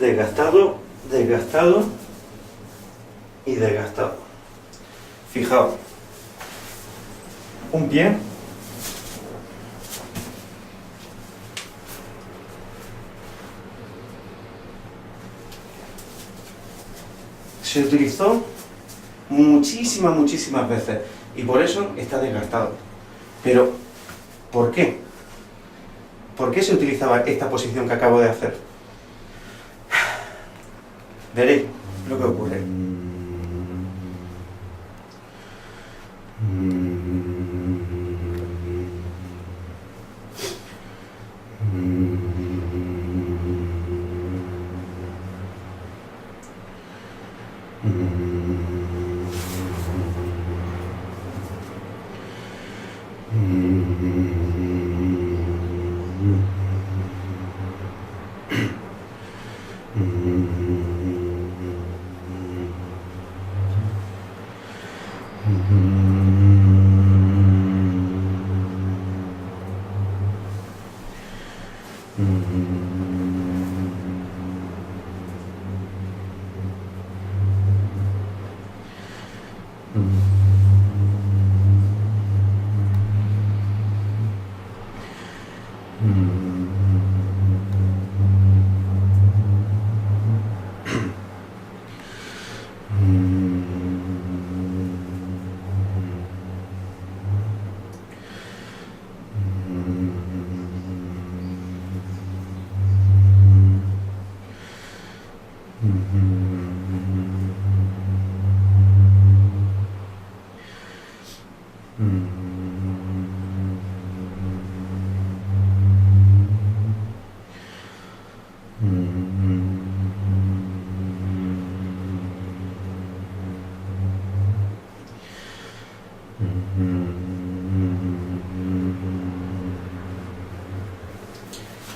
desgastado, desgastado y desgastado. Fijaos, un pie se utilizó muchísimas veces y por eso está desgastado. Pero, ¿por qué? ¿Por qué se utilizaba esta posición que acabo de hacer? Veréis lo que ocurre.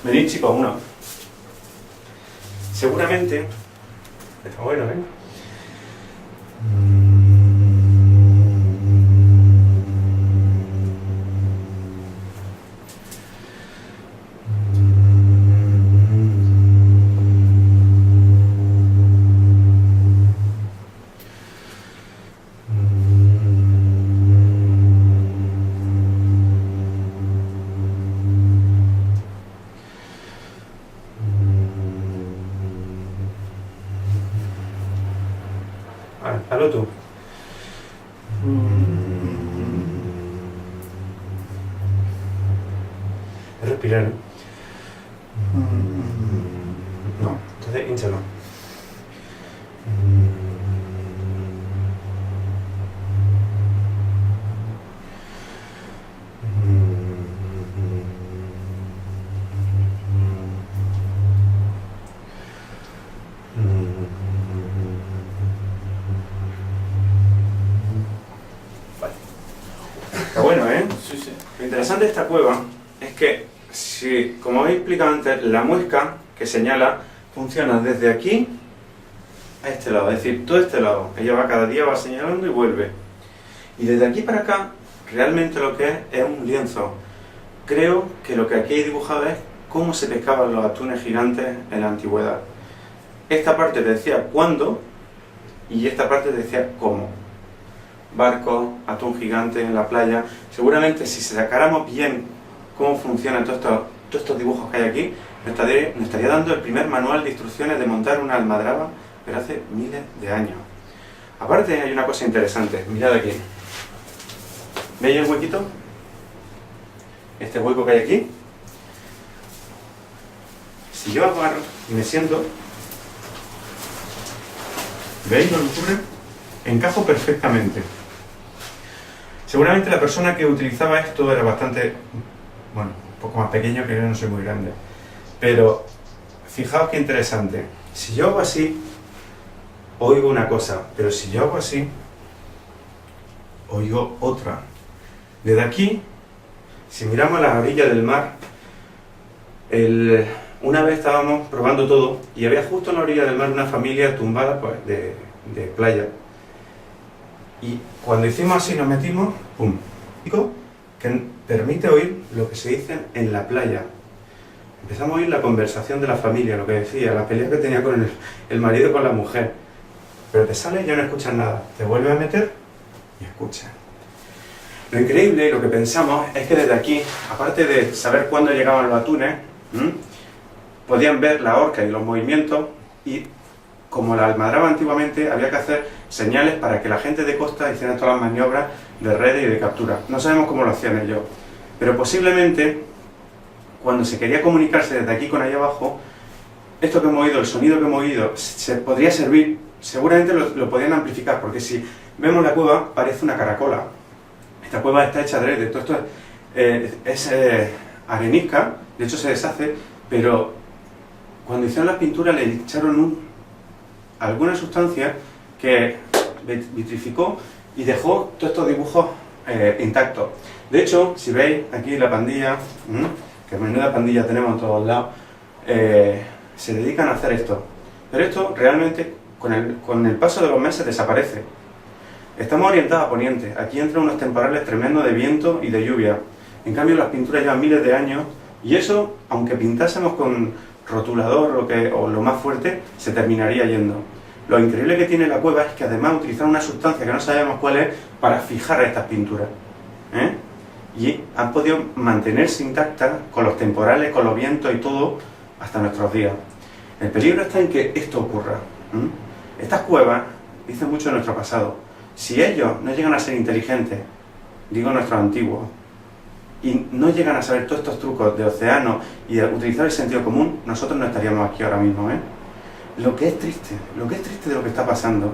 Venid, chicos, uno. Seguramente, está bueno, ¿eh? Hazlo tú. Respirar. No, entonces hinchalo. Está bueno, ¿eh? Sí, sí. Lo interesante de esta cueva es que, si, como habéis explicado antes, la muesca que señala funciona desde aquí a este lado, es decir, todo este lado. Ella va cada día, va señalando y vuelve. Y desde aquí para acá, realmente lo que es un lienzo. Creo que lo que aquí he dibujado es cómo se pescaban los atunes gigantes en la antigüedad. Esta parte te decía cuándo y esta parte te decía cómo. Barcos, atún gigante en la playa. Seguramente si sacáramos bien cómo funcionan todos estos dibujos que hay aquí, nos estaría dando el primer manual de instrucciones de montar una almadraba, pero hace miles de años. Aparte hay una cosa interesante, mirad aquí. ¿Veis el huequito? Este hueco que hay aquí. Si yo agarro y me siento, ¿veis lo que ocurre? Encajo perfectamente. Seguramente la persona que utilizaba esto era bastante, bueno, un poco más pequeño, que yo no soy muy grande. Pero fijaos qué interesante. Si yo hago así, oigo una cosa, pero si yo hago así, oigo otra. Desde aquí, si miramos a la orilla del mar, una vez estábamos probando todo y había justo en la orilla del mar una familia tumbada pues, de playa. Y cuando hicimos así, nos metimos, ¡pum! Que permite oír lo que se dice en la playa. Empezamos a oír la conversación de la familia, lo que decía, la pelea que tenía con el marido con la mujer. Pero te sales y ya no escuchas nada. Te vuelves a meter y escuchas. Lo increíble y lo que pensamos es que desde aquí, aparte de saber cuándo llegaban los atunes, podían ver la horca y los movimientos, y como la almadraba antiguamente, había que hacer señales para que la gente de costa hiciera todas las maniobras de redes y de captura. No sabemos cómo lo hacían ellos, pero posiblemente cuando se quería comunicarse desde aquí con allá abajo, esto que hemos oído, el sonido que hemos oído, se podría servir, seguramente lo podían amplificar, porque si vemos la cueva parece una caracola. Esta cueva está hecha de todo esto, es arenisca, de hecho se deshace, pero cuando hicieron las pinturas le echaron alguna sustancia que vitrificó y dejó todos estos dibujos intactos. De hecho, si veis aquí la pandilla, que menuda pandilla tenemos a todos lados, se dedican a hacer esto. Pero esto realmente con el paso de los meses desaparece. Estamos orientados a poniente. Aquí entran unos temporales tremendos de viento y de lluvia. En cambio las pinturas llevan miles de años y eso, aunque pintásemos con rotulador o lo más fuerte, se terminaría yendo. Lo increíble que tiene la cueva es que además utilizaron una sustancia que no sabemos cuál es para fijar estas pinturas. Y han podido mantenerse intactas con los temporales, con los vientos y todo hasta nuestros días. El peligro está en que esto ocurra. Estas cuevas dicen mucho de nuestro pasado. Si ellos no llegan a ser inteligentes, digo nuestros antiguos, y no llegan a saber todos estos trucos de océano y a utilizar el sentido común, nosotros no estaríamos aquí ahora mismo. Lo que es triste de lo que está pasando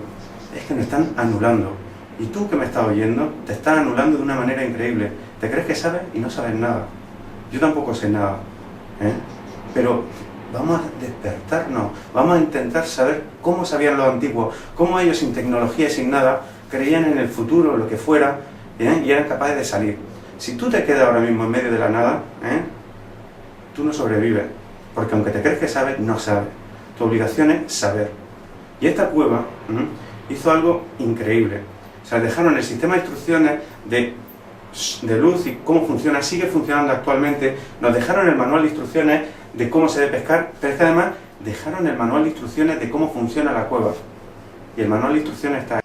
es que nos están anulando. Y tú que me estás oyendo, te están anulando de una manera increíble. Te crees que sabes y no sabes nada. Yo tampoco sé nada. Pero vamos a despertarnos, vamos a intentar saber cómo sabían los antiguos, cómo ellos sin tecnología y sin nada creían en el futuro, lo que fuera, y eran capaces de salir. Si tú te quedas ahora mismo en medio de la nada, tú no sobrevives, porque aunque te crees que sabes, no sabes. Tu obligación es saber. Y esta cueva hizo algo increíble. O sea, dejaron el sistema de instrucciones de luz y cómo funciona, sigue funcionando actualmente. Nos dejaron el manual de instrucciones de cómo se debe pescar, pero es que además dejaron el manual de instrucciones de cómo funciona la cueva. Y el manual de instrucciones está ahí.